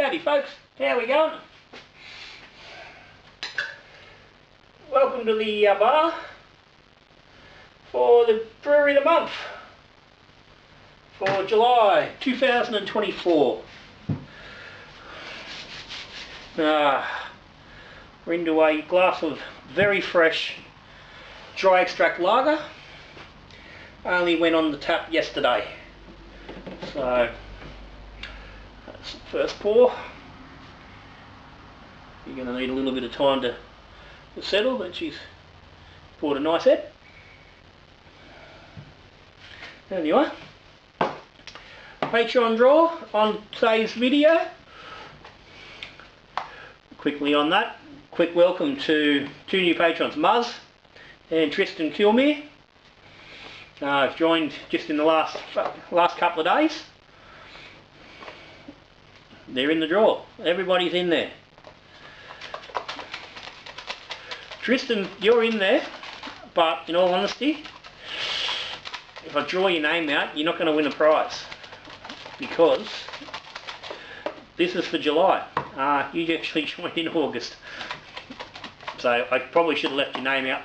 Howdy folks, how we going? Welcome to the bar for the Brewery of the Month for July 2024. We're into a glass of very fresh dry extract lager. Only went on the tap yesterday. So that's the first pour. You're going to need a little bit of time to settle, but she's poured a nice head. Anyway, Patreon draw on today's video. Quickly on that, quick welcome to two new patrons, Muzz and Tristan Kilmere. I've joined just in the last couple of days. They're in the draw. Everybody's in there. Tristan, you're in there, but in all honesty, if I draw your name out, you're not going to win a prize, because this is for July. You actually joined in August, so I probably should have left your name out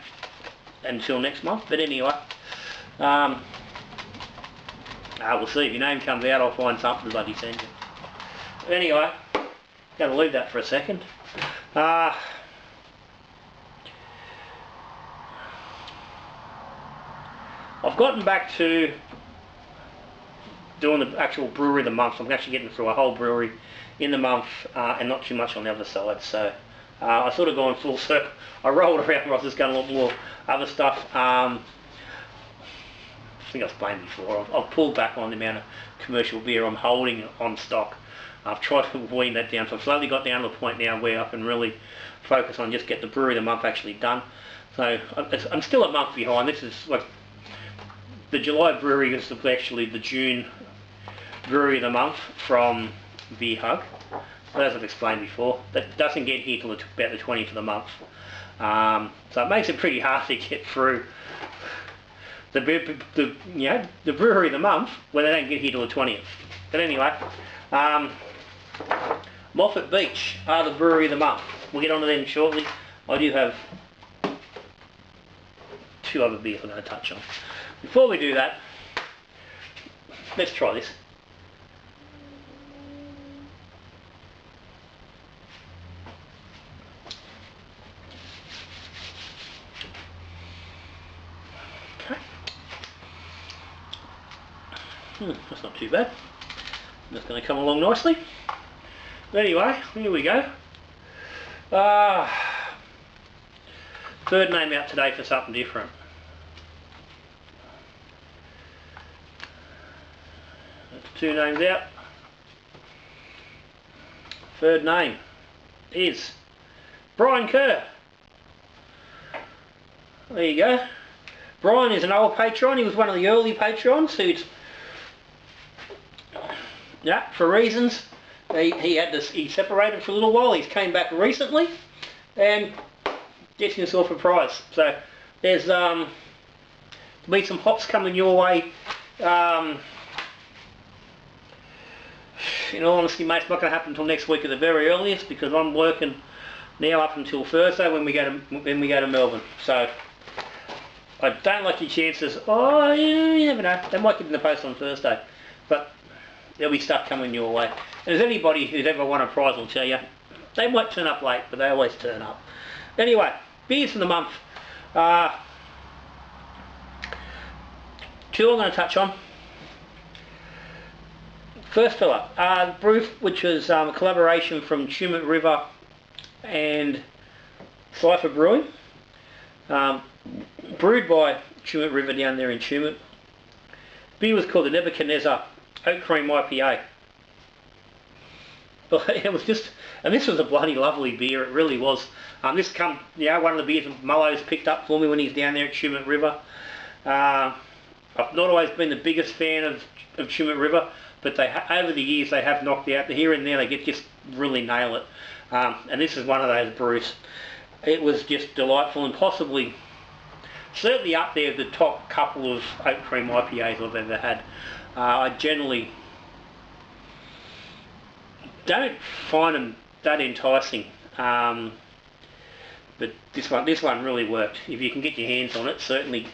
until next month. But anyway, we'll see. If your name comes out, I'll find something to bloody send you. But anyway, going to leave that for a second. I've gotten back to doing the actual Brewery of the Month. I'm actually getting through a whole brewery in the month and not too much on the other side. So I sort of gone full circle. I rolled around where I was just going a lot more other stuff. I think I've explained before. I've pulled back on the amount of commercial beer I'm holding on stock. I've tried to wean that down. So I've slowly got down to the point now where I can really focus on just get the Brewery of the Month actually done. So I'm still a month behind. This is like the July brewery is actually the June Brewery of the Month from Beer Hug. But as I've explained before, that doesn't get here till about the 20th of the month. So it makes it pretty hard to get through the Brewery of the Month when they don't get here till the 20th. But anyway, Moffat Beach are the Brewery of the Month. We'll get on to them shortly. I do have two other beers I'm going to touch on. Before we do that, let's try this. Okay. That's not too bad. That's going to come along nicely. But anyway, here we go. Third name out today for something different. That's two names out. Third name is Brian Kerr. There you go. Brian is an old patron. He was one of the early patrons who'd, for reasons, he separated for a little while. He's came back recently and gets himself a prize. So there's be some hops coming your way. In all honesty, mate, it's not going to happen until next week at the very earliest, because I'm working now up until Thursday when we go to Melbourne. So I don't like your chances. Oh, you never know. They might get in the post on Thursday, but there'll be stuff coming your way. And as anybody who's ever won a prize will tell you, they might turn up late, but they always turn up. Anyway, beers for the month. Two I'm going to touch on. First fella, brew, which was a collaboration from Chum River and Cypher Brewing. Brewed by Chum River down there in Chum. Beer was called the Nebuchadnezzar Oat Cream IPA. But it was just, and this was a bloody lovely beer, it really was. This one of the beers Mullo's picked up for me when he's down there at Chum River. I've not always been the biggest fan of Chum River, but over the years they have knocked out. Here and there they just really nail it. And this is one of those brews. It was just delightful, and possibly, certainly up there the top couple of oat cream IPAs I've ever had. I generally Don't find them that enticing. But this one really worked. If you can get your hands on it, certainly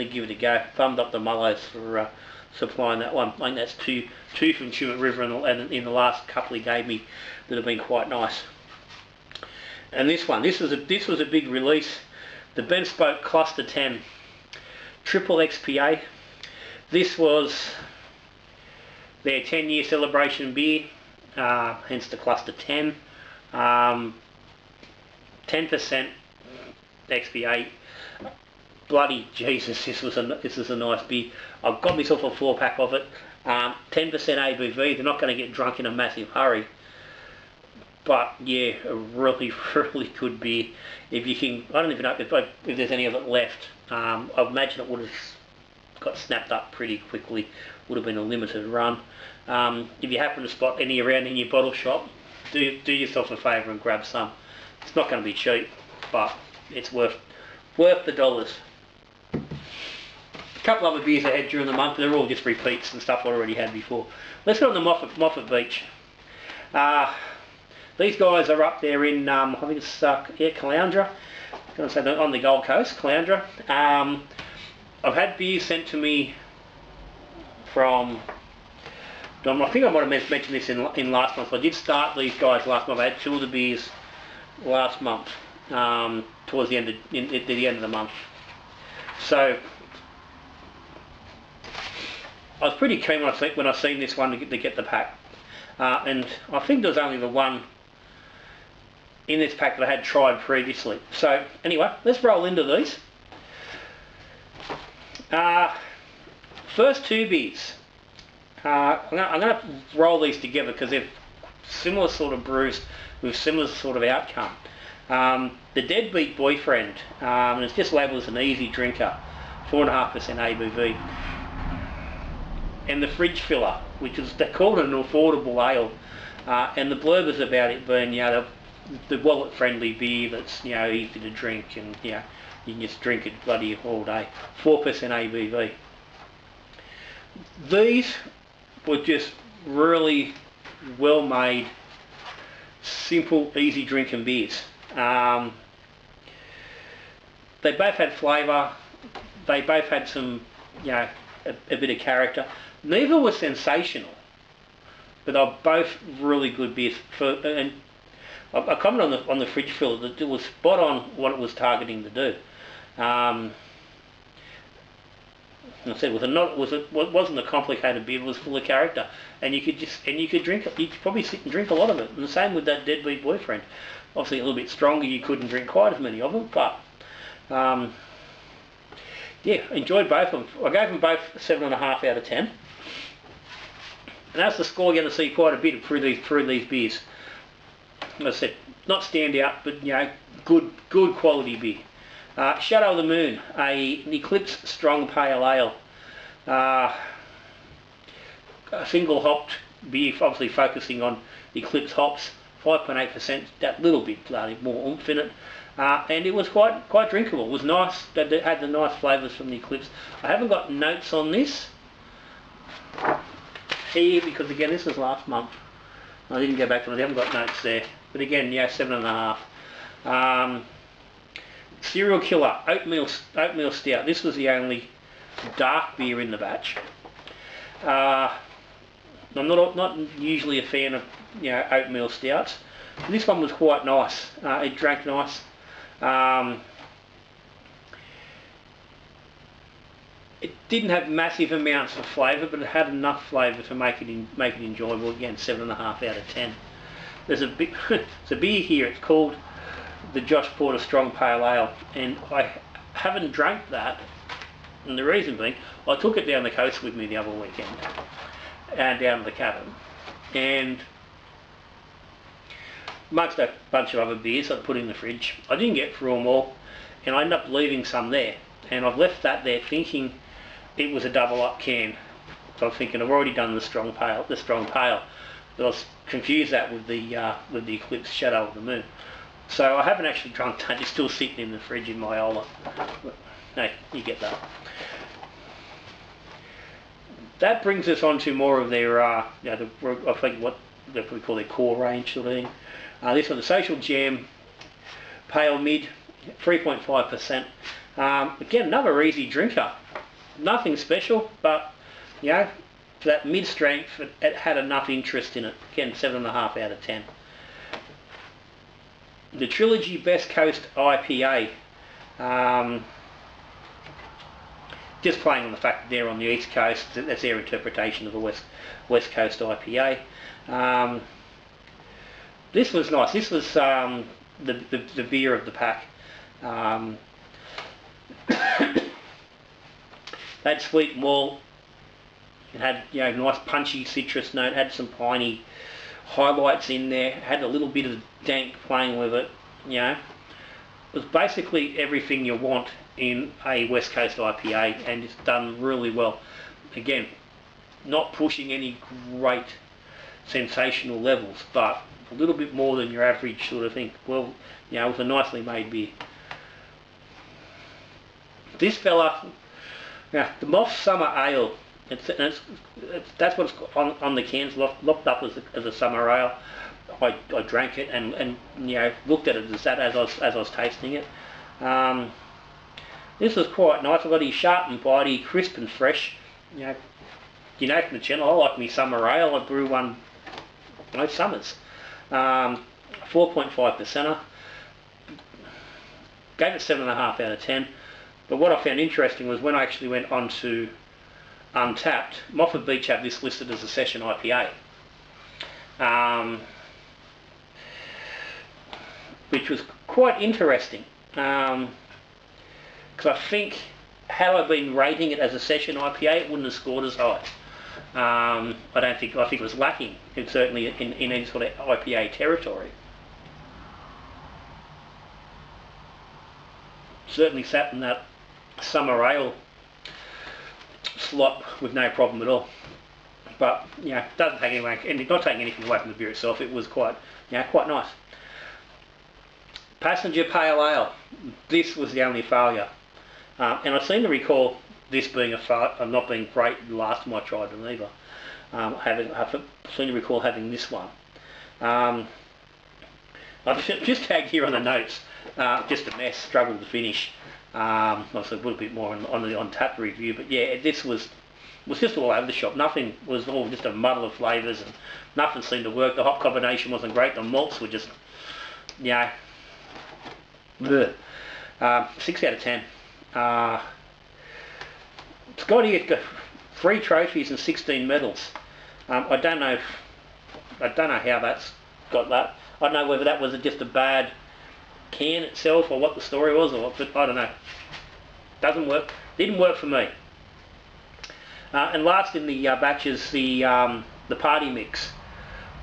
give it a go. Thumbed up the Mullows for supplying that one. I think that's two from Chum River and in the last couple he gave me that have been quite nice. And this was a big release. The Ben Spoke Cluster 10 Triple XPA. This was their 10-year celebration beer, hence the Cluster 10. 10% XPA. Bloody Jesus, this is a nice beer. I've got myself a 4-pack of it. 10% ABV. They're not going to get drunk in a massive hurry. But yeah, a really good beer. If you can, I don't even know if there's any of it left. I imagine it would have got snapped up pretty quickly. Would have been a limited run. If you happen to spot any around in your bottle shop, do yourself a favour and grab some. It's not going to be cheap, but it's worth the dollars. A couple other beers I had during the month. They're all just repeats and stuff I already had before. Let's go on the Moffat Beach. These guys are up there in, I think it's Caloundra. I'm going to say on the Gold Coast, Caloundra. I've had beers sent to me from, I think I might have mentioned this in last month. I did start these guys last month. I had 2 of the beers last month, towards the end of the month. So I was pretty keen when I seen this one to get the pack, and I think there was only the one in this pack that I had tried previously. So anyway, let's roll into these. First 2 beers. I'm going to roll these together because they're similar sort of brews with similar sort of outcome. The Deadbeat Boyfriend, and it's just labelled as an easy drinker, 4.5% ABV. And the Fridge Filler, which is, they call it an affordable ale, and the blurb is about it being, the wallet-friendly beer that's, easy to drink, and you can just drink it bloody all day. 4% ABV. These were just really well-made, simple, easy drinking beers. They both had flavour. They both had some, a bit of character. Neither was sensational, but they're both really good beers. And I commented on the Fridge Filler that it was spot on what it was targeting to do. I said it wasn't a complicated beer. It was full of character, and you could drink it. You could probably sit and drink a lot of it. And the same with that Deadbeat Boyfriend. Obviously a little bit stronger. You couldn't drink quite as many of them, but yeah, enjoyed both of them. I gave them both 7.5 out of 10. And that's the score you're going to see quite a bit through these beers. As I said, not stand out, but good quality beer. Shadow of the Moon, an Eclipse Strong Pale Ale. A single hopped beer, obviously focusing on Eclipse hops. 5.8%, that little bit bloody more oomph in it. And it was quite drinkable. It was nice. It had the nice flavours from the Eclipse. I haven't got notes on this here because again this was last month. I didn't go back to it. I haven't got notes there. But again, 7.5. Serial Killer Oatmeal Stout. This was the only dark beer in the batch. I'm not usually a fan of oatmeal stouts. This one was quite nice. It drank nice. It didn't have massive amounts of flavour, but it had enough flavour to make it enjoyable. Again, 7.5 out of 10. There's a beer here. It's called the Josh Porter Strong Pale Ale, and I haven't drank that. And the reason being, I took it down the coast with me the other weekend, and down to the cabin, and amongst a bunch of other beers I put in the fridge, I didn't get through them all, and I ended up leaving some there, and I've left that there thinking it was a double up can. So I was thinking I've already done the strong pale, but I was confused that with the Eclipse Shadow of the Moon. So I haven't actually drunk that. It's still sitting in the fridge in my Ola. No, you get that. That brings us on to more of their, I think what what we call their core range sort of thing. This one, the Social Jam Pale Mid, 3.5%. Again, another easy drinker. Nothing special, but you know, for that mid strength, it had enough interest in it. Again, 7.5 out of 10. The Trilogy Best Coast IPA. Just playing on the fact that they're on the East Coast, that's their interpretation of a West Coast IPA. This was nice. This was the beer of the pack. They had sweet malt. It had, you know, nice punchy citrus note. Had some piney highlights in there. Had a little bit of dank playing with it. You know, it was basically everything you want in a West Coast IPA, and it's done really well. Again, not pushing any great sensational levels, but a little bit more than your average sort of thing. Well, you know, it was a nicely made beer. This fella, now the Moff Summer Ale, that's what's on the cans, locked up as a summer ale. I drank it and you know, looked at it as that as I was tasting it. This was quite nice. I got it sharp and bitey, crisp and fresh. You know from the channel, I like me summer ale. I brew one most summers. 4.5%er. Gave it 7.5 out of 10. But what I found interesting was when I actually went on to Untapped, Moffat Beach have this listed as a session IPA. Which was quite interesting. Because I think, had I been rating it as a session IPA, it wouldn't have scored as high. I think it was lacking, certainly in any sort of IPA territory. Certainly sat in that summer ale slot with no problem at all. But you know, it doesn't take away, and not taking anything away from the beer itself. It was quite nice. Passenger Pale Ale. This was the only failure, and I seem to recall this being not being great the last time I tried them either. I seem to recall having this one. I've just tagged here on the notes. Just a mess. Struggled to finish. Obviously a little bit more on the Untapped review, but yeah, this was just all over the shop. Nothing was all just a muddle of flavours, and nothing seemed to work. The hop combination wasn't great. The malts were just, you know, bleh. 6 out of 10. It's got here 3 trophies and 16 medals. I don't know how that's got that. I don't know whether that was just a bad can itself or what the story was, but I don't know. Doesn't work. Didn't work for me. And last in the batch is the party mix,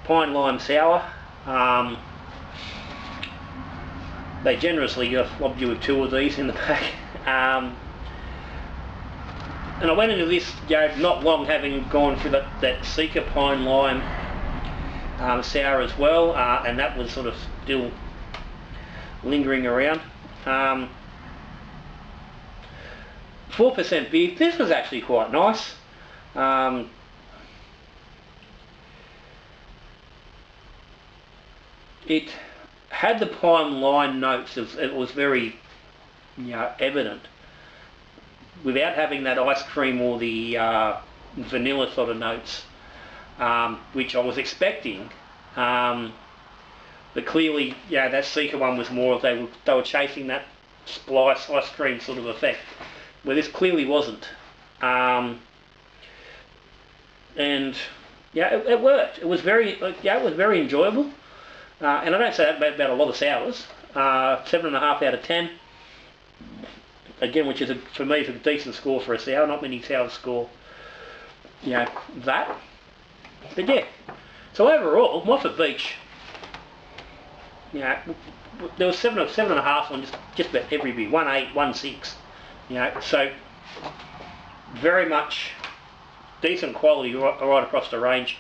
pine lime sour. They generously lobbed you with 2 of these in the pack. And I went into this, you know, not long having gone through that Seeker pine lime sour as well, and that was sort of still lingering around. 4% beer. This was actually quite nice. It had the pine lime notes. It was very, you know, evident, without having that ice cream or the vanilla sort of notes, which I was expecting. But clearly, yeah, that Seeker one was more of they were chasing that splice ice cream sort of effect, where this clearly wasn't. And yeah, it worked. It was very enjoyable. And I don't say that about a lot of sours. 7.5 out of 10. Again, which is for me, it's a decent score for a sour. Not many sours score, you know, that. But yeah. So overall, Moffat Beach, you know, there was 7.5 on just about every beer. 1.8, 1.6. You know, so very much decent quality right across the range,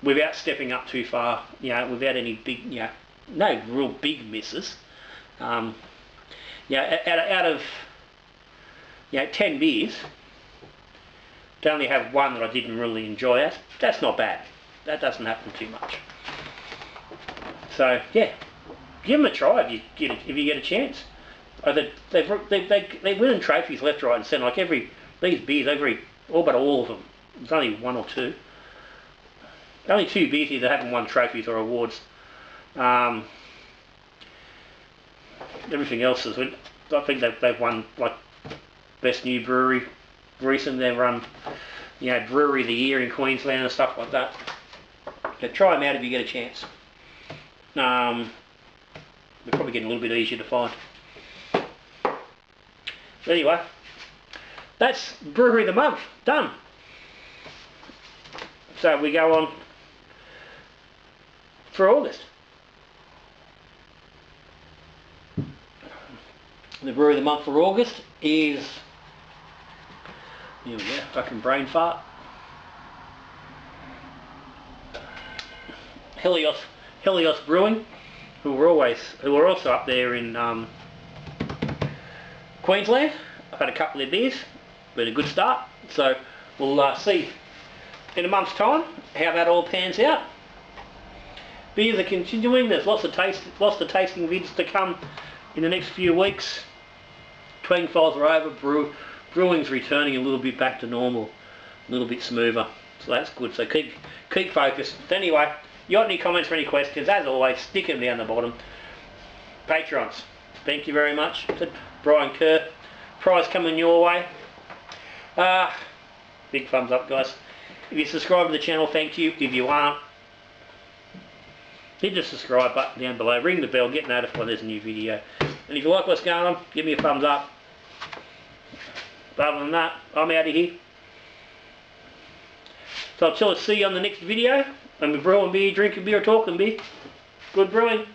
without stepping up too far. You know, without any big, you know, no real big misses. Yeah, out of, you know, 10 beers, to only have one that I didn't really enjoy, that's not bad. that doesn't happen too much. So yeah, give them a try if you get a chance. They winning trophies left, right, and centre. Like these beers, all but all of them. There's only one or two. Only 2 beers here that haven't won trophies or awards. Everything else is. I think they've won like best new brewery recently. They've run, brewery of the year in Queensland and stuff like that. But try them out if you get a chance. They're probably getting a little bit easier to find. But anyway, that's Brewery of the Month done. So we go on for August. The Brewery of the Month for August is, here we go, fucking brain fart, Helios Brewing, who are also up there in Queensland. I've had a couple of their beers, been a good start. So we'll see in a month's time how that all pans out. Beers are continuing. There's lots of tasting vids to come in the next few weeks. Twang files are over. Brewing's returning a little bit back to normal, a little bit smoother. So that's good. So keep focused. Anyway, you got any comments or any questions? As always, stick them down the bottom. Patrons, thank you very much. Brian Kerr, prize coming your way. Big thumbs up, guys. If you subscribe to the channel, thank you. If you aren't, hit the subscribe button down below, ring the bell, get notified when there's a new video. And if you like what's going on, give me a thumbs up. But other than that, I'm out of here. So I'll see you on the next video. And we're brewing beer, drinking beer, talking beer. Good brewing.